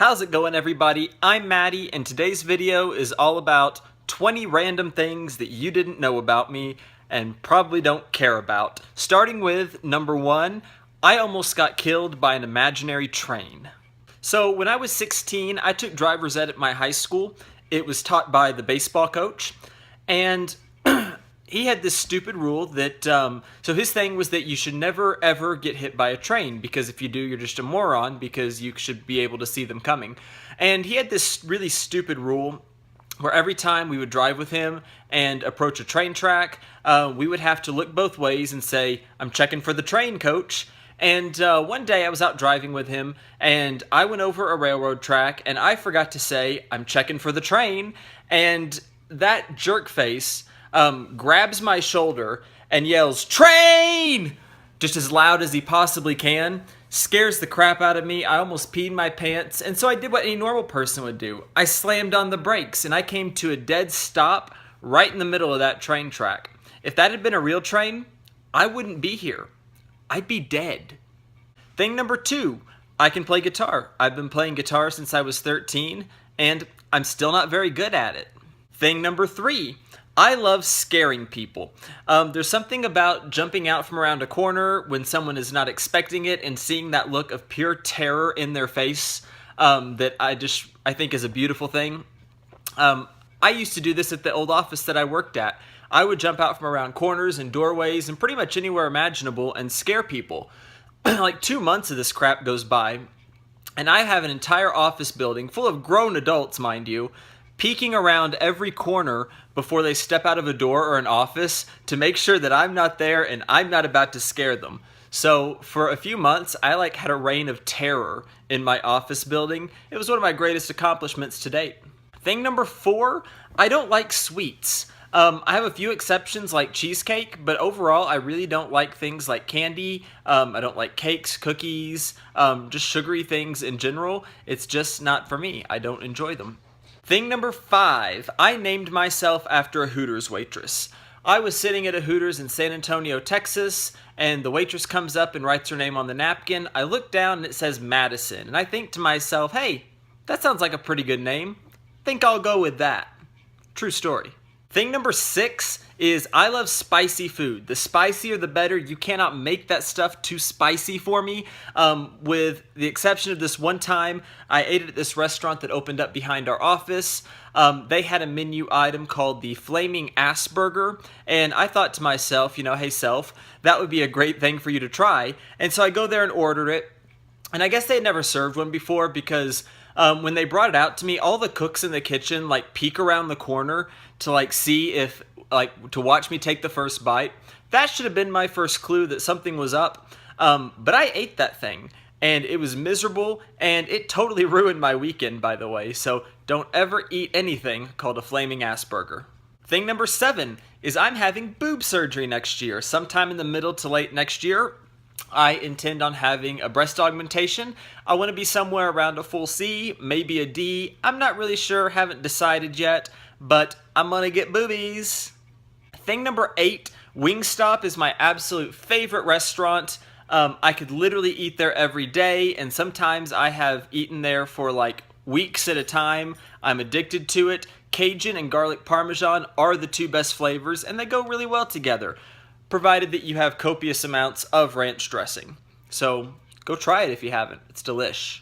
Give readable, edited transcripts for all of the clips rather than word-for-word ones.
How's it going, everybody? I'm Maddie, and today's video is all about 20 random things that you didn't know about me and probably don't care about. Starting with number 1, I almost got killed by an imaginary train. So when I was 16, I took driver's ed at my high school. It was taught by the baseball coach, and he had this stupid rule that, so his thing was that you should never ever get hit by a train, because if you do, you're just a moron, because you should be able to see them coming. And he had this really stupid rule where every time we would drive with him and approach a train track, we would have to look both ways and say, "I'm checking for the train, coach." And one day I was out driving with him, and I went over a railroad track, and I forgot to say, "I'm checking for the train," and that jerk face grabs my shoulder and yells, "Train!" just as loud as he possibly can, scares the crap out of me. I almost peed my pants, and so I did what any normal person would do. I slammed on the brakes, and I came to a dead stop right in the middle of that train track. If that had been a real train, I wouldn't be here. I'd be dead. Thing number 2, I can play guitar. I've been playing guitar since I was 13, and I'm still not very good at it. Thing number 3, I love scaring people. There's something about jumping out from around a corner when someone is not expecting it and seeing that look of pure terror in their face that I think is a beautiful thing. I used to do this at the old office that I worked at. I would jump out from around corners and doorways and pretty much anywhere imaginable and scare people. Like 2 months of this crap goes by, and I have an entire office building full of grown adults, mind you, peeking around every corner before they step out of a door or an office to make sure that I'm not there and I'm not about to scare them. So for a few months, I had a reign of terror in my office building. It was one of my greatest accomplishments to date. Thing number 4, I don't like sweets. I have a few exceptions like cheesecake, but overall I really don't like things like candy. I don't like cakes, cookies, just sugary things in general. It's just not for me. I don't enjoy them. Thing number 5, I named myself after a Hooters waitress. I was sitting at a Hooters in San Antonio, Texas, and the waitress comes up and writes her name on the napkin. I look down and it says Madison, and I think to myself, hey, that sounds like a pretty good name. Think I'll go with that. True story. Thing number 6 is I love spicy food. The spicier the better. You cannot make that stuff too spicy for me. With the exception of this one time, I ate at this restaurant that opened up behind our office. They had a menu item called the Flaming Ass Burger, and I thought to myself, hey self, that would be a great thing for you to try. And so I go there and order it, and I guess they had never served one before because when they brought it out to me, all the cooks in the kitchen peek around the corner to see if to watch me take the first bite. That should have been my first clue that something was up. But I ate that thing, and it was miserable, and it totally ruined my weekend, by the way. So don't ever eat anything called a Flaming Ass Burger. Thing number 7 is I'm having boob surgery next year, sometime in the middle to late next year. I intend on having a breast augmentation. I want to be somewhere around a full C, maybe a D. I'm not really sure, haven't decided yet, but I'm gonna get boobies. Thing number 8, Wingstop is my absolute favorite restaurant. I could literally eat there every day, and sometimes I have eaten there for weeks at a time. I'm addicted to it. Cajun and garlic parmesan are the 2 best flavors, and they go really well together, provided that you have copious amounts of ranch dressing. So go try it if you haven't. It's delish.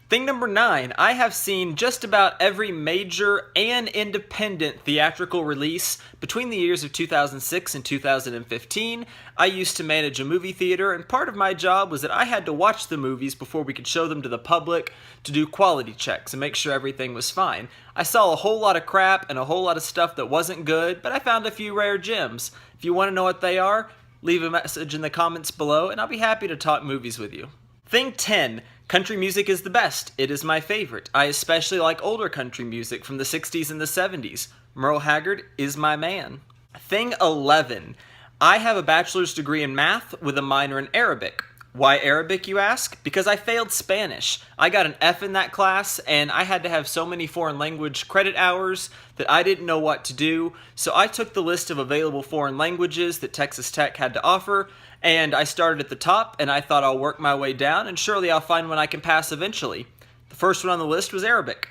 Thing number 9, I have seen just about every major and independent theatrical release between the years of 2006 and 2015. I used to manage a movie theater, and part of my job was that I had to watch the movies before we could show them to the public to do quality checks and make sure everything was fine. I saw a whole lot of crap and a whole lot of stuff that wasn't good, but I found a few rare gems. If you want to know what they are, leave a message in the comments below, and I'll be happy to talk movies with you. Thing 10, country music is the best. It is my favorite. I especially like older country music from the 60s and the 70s. Merle Haggard is my man. Thing 11, I have a bachelor's degree in math with a minor in Arabic. Why Arabic, you ask? Because I failed Spanish. I got an F in that class, and I had to have so many foreign language credit hours that I didn't know what to do. So I took the list of available foreign languages that Texas Tech had to offer, and I started at the top, and I thought I'll work my way down, and surely I'll find one I can pass eventually. The first one on the list was Arabic.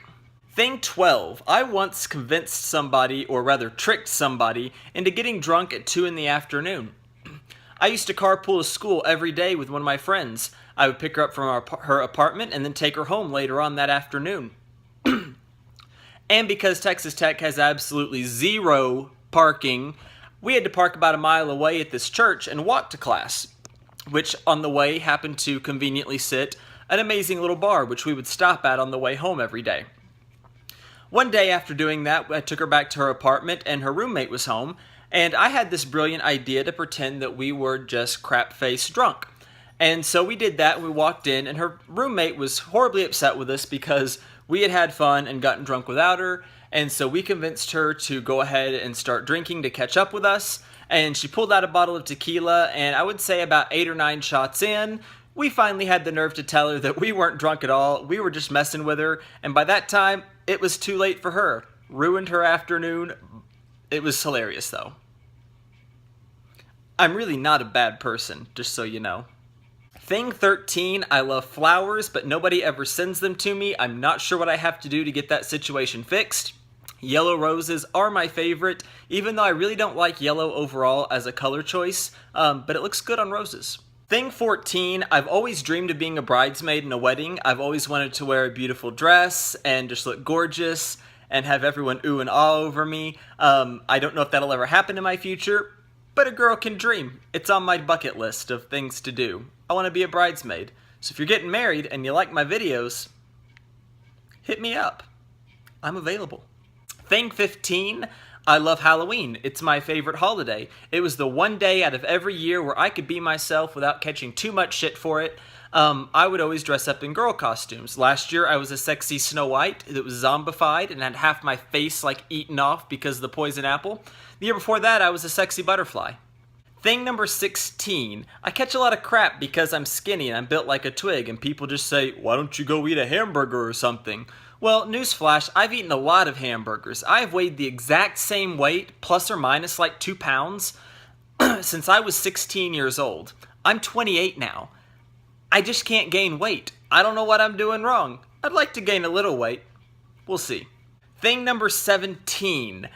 Thing 12. I once convinced somebody, or rather tricked somebody, into getting drunk at 2 in the afternoon. I used to carpool to school every day with one of my friends. I would pick her up from her apartment and then take her home later on that afternoon. And because Texas Tech has absolutely zero parking, we had to park about a mile away at this church and walk to class, which on the way happened to conveniently sit an amazing little bar, which we would stop at on the way home every day. One day after doing that, I took her back to her apartment and her roommate was home, and I had this brilliant idea to pretend that we were just crap-faced drunk. And so we did that, and we walked in, and her roommate was horribly upset with us because we had had fun and gotten drunk without her, and so we convinced her to go ahead and start drinking to catch up with us, and she pulled out a bottle of tequila, and I would say about 8 or 9 shots in, we finally had the nerve to tell her that we weren't drunk at all, we were just messing with her, and by that time, it was too late for her. Ruined her afternoon. It was hilarious, though. I'm really not a bad person, just so you know. Thing 13, I love flowers, but nobody ever sends them to me. I'm not sure what I have to do to get that situation fixed. Yellow roses are my favorite, even though I really don't like yellow overall as a color choice, but it looks good on roses. Thing 14, I've always dreamed of being a bridesmaid in a wedding. I've always wanted to wear a beautiful dress and just look gorgeous and have everyone ooh and ah over me. I don't know if that'll ever happen in my future, but a girl can dream. It's on my bucket list of things to do. I want to be a bridesmaid. So if you're getting married and you like my videos, hit me up. I'm available. Thing 15, I love Halloween. It's my favorite holiday. It was the one day out of every year where I could be myself without catching too much shit for it. I would always dress up in girl costumes. Last year I was a sexy Snow White that was zombified and had half my face like eaten off because of the poison apple. The year before that I was a sexy butterfly. Thing number 16, I catch a lot of crap because I'm skinny and I'm built like a twig and people just say, why don't you go eat a hamburger or something? Well, newsflash, I've eaten a lot of hamburgers. I have weighed the exact same weight, plus or minus like 2 pounds, since I was 16 years old. I'm 28 now. I just can't gain weight. I don't know what I'm doing wrong. I'd like to gain a little weight. We'll see. Thing number 17.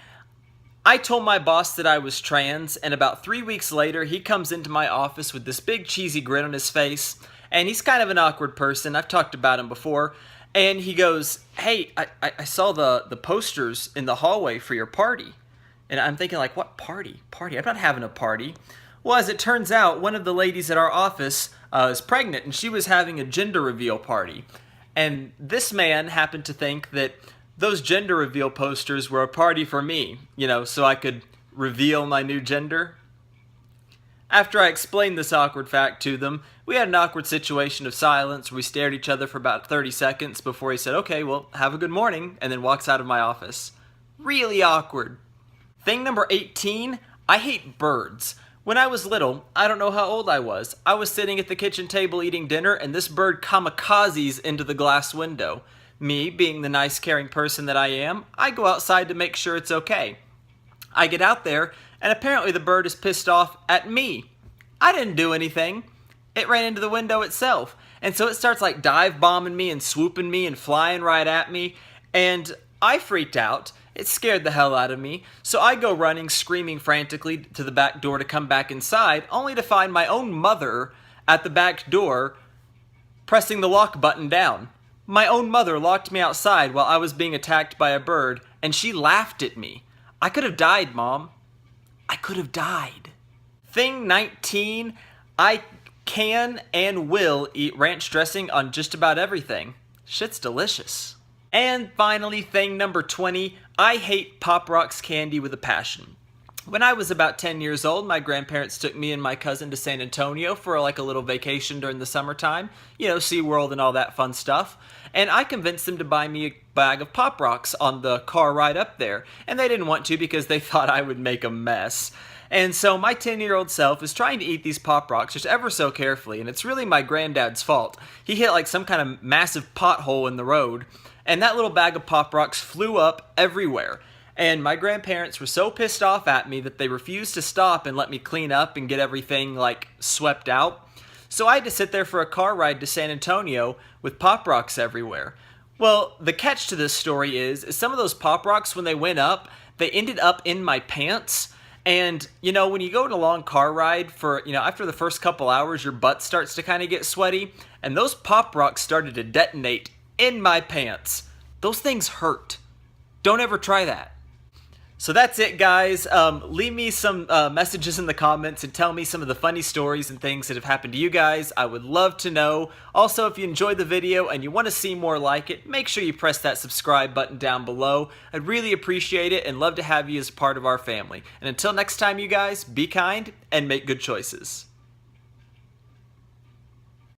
I told my boss that I was trans, and about 3 weeks later, he comes into my office with this big cheesy grin on his face, and he's kind of an awkward person. I've talked about him before. And he goes, hey, I saw the posters in the hallway for your party. And I'm thinking like, what party? Party? I'm not having a party. Well, as it turns out, one of the ladies at our office is pregnant, and she was having a gender reveal party. And this man happened to think that those gender reveal posters were a party for me, you know, so I could reveal my new gender. After I explained this awkward fact to them, we had an awkward situation of silence where we stared at each other for about 30 seconds before he said, okay, well, have a good morning, and then walks out of my office. Really awkward. Thing number 18, I hate birds. When I was little, I don't know how old I was sitting at the kitchen table eating dinner, and this bird kamikazes into the glass window. Me, being the nice, caring person that I am, I go outside to make sure it's okay. I get out there, and apparently the bird is pissed off at me. I didn't do anything. It ran into the window itself. And so it starts like dive bombing me and swooping me and flying right at me. And I freaked out. It scared the hell out of me. So I go running, screaming frantically to the back door to come back inside, only to find my own mother at the back door pressing the lock button down. My own mother locked me outside while I was being attacked by a bird, and she laughed at me. I could have died, Mom. I could have died. Thing 19, I can and will eat ranch dressing on just about everything. Shit's delicious. And finally, thing number 20, I hate Pop Rocks candy with a passion. When I was about 10 years old, my grandparents took me and my cousin to San Antonio for like a little vacation during the summertime. You know, SeaWorld and all that fun stuff. And I convinced them to buy me a bag of Pop Rocks on the car ride up there. And they didn't want to because they thought I would make a mess. And so my 10-year-old self is trying to eat these Pop Rocks just ever so carefully. And it's really my granddad's fault. He hit like some kind of massive pothole in the road. And that little bag of Pop Rocks flew up everywhere. And my grandparents were so pissed off at me that they refused to stop and let me clean up and get everything like swept out. So I had to sit there for a car ride to San Antonio with Pop Rocks everywhere. Well, the catch to this story is some of those Pop Rocks, when they went up, they ended up in my pants. And, when you go on a long car ride for, after the first couple hours, your butt starts to kind of get sweaty. And those Pop Rocks started to detonate in my pants. Those things hurt. Don't ever try that. So that's it, guys. Leave me some messages in the comments and tell me some of the funny stories and things that have happened to you guys. I would love to know. Also, if you enjoyed the video and you want to see more like it, make sure you press that subscribe button down below. I'd really appreciate it and love to have you as part of our family. And until next time, you guys, be kind and make good choices.